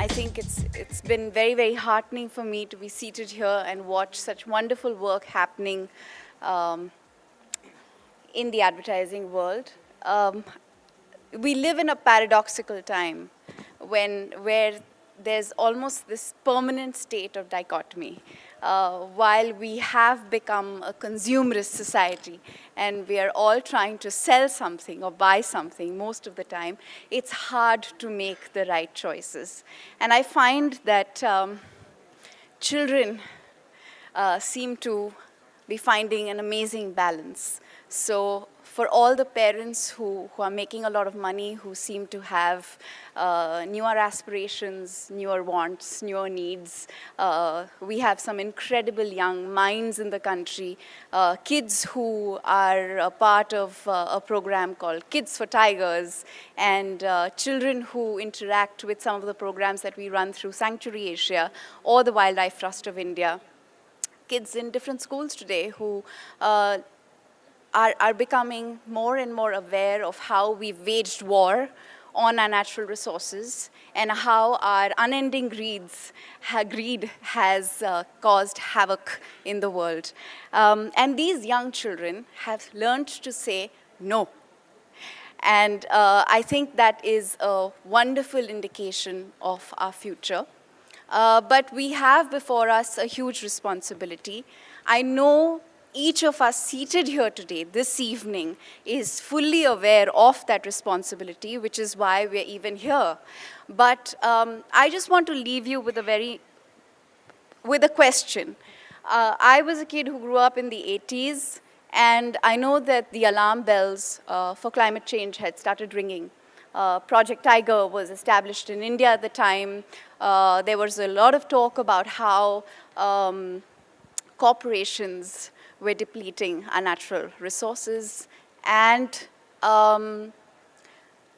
I think it's been very, very heartening for me to be seated here and watch such wonderful work happening um, in the advertising world. We live in a paradoxical time where there's almost this permanent state of dichotomy. While we have become a consumerist society and we are all trying to sell something or buy something most of the time, it's hard to make the right choices. And I find that children seem to be finding an amazing balance. So for all the parents who are making a lot of money, who seem to have newer aspirations, newer wants, newer needs, we have some incredible young minds in the country, kids who are a part of a program called Kids for Tigers, and children who interact with some of the programs that we run through Sanctuary Asia or the Wildlife Trust of India. Kids in different schools today who are becoming more and more aware of how we've waged war on our natural resources and how our unending greed has caused havoc in the world. And these young children have learned to say no. And I think that is a wonderful indication of our future. But we have before us a huge responsibility. I know each of us seated here today, this evening, is fully aware of that responsibility, which is why we're even here. But I just want to leave you with a question. I was a kid who grew up in the 80s, and I know that the alarm bells for climate change had started ringing. Project Tiger was established in India at the time. There was a lot of talk about how corporations were depleting our natural resources. And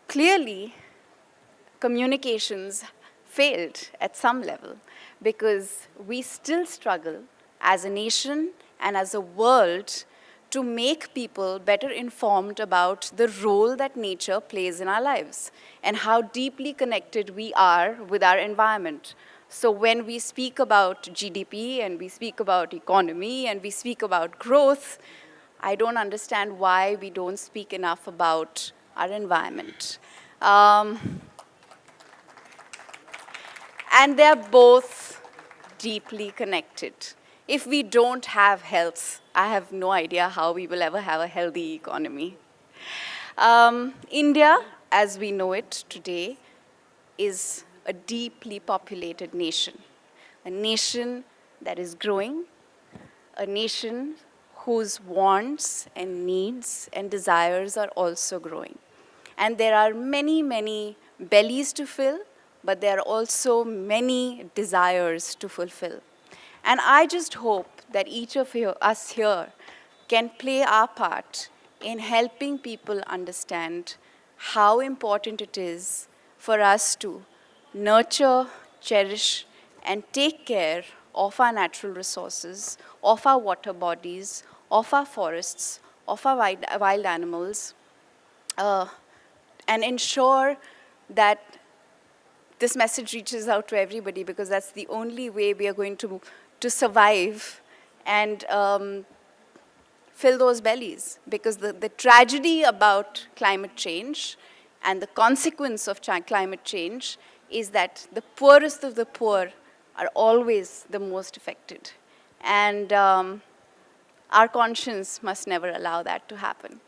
clearly, communications failed at some level because we still struggle as a nation and as a world to make people better informed about the role that nature plays in our lives and how deeply connected we are with our environment. So when we speak about GDP and we speak about economy and we speak about growth, I don't understand why we don't speak enough about our environment. And they're both deeply connected. If we don't have health, I have no idea how we will ever have a healthy economy. India, as we know it today, is a deeply populated nation. A nation that is growing, a nation whose wants and needs and desires are also growing. And there are many, many bellies to fill, but there are also many desires to fulfill. And I just hope that each of us here can play our part in helping people understand how important it is for us to nurture, cherish, and take care of our natural resources, of our water bodies, of our forests, of our wild animals, and ensure that this message reaches out to everybody, because that's the only way we are going to survive and fill those bellies. Because the tragedy about climate change and the consequence of climate change is that the poorest of the poor are always the most affected. And our conscience must never allow that to happen.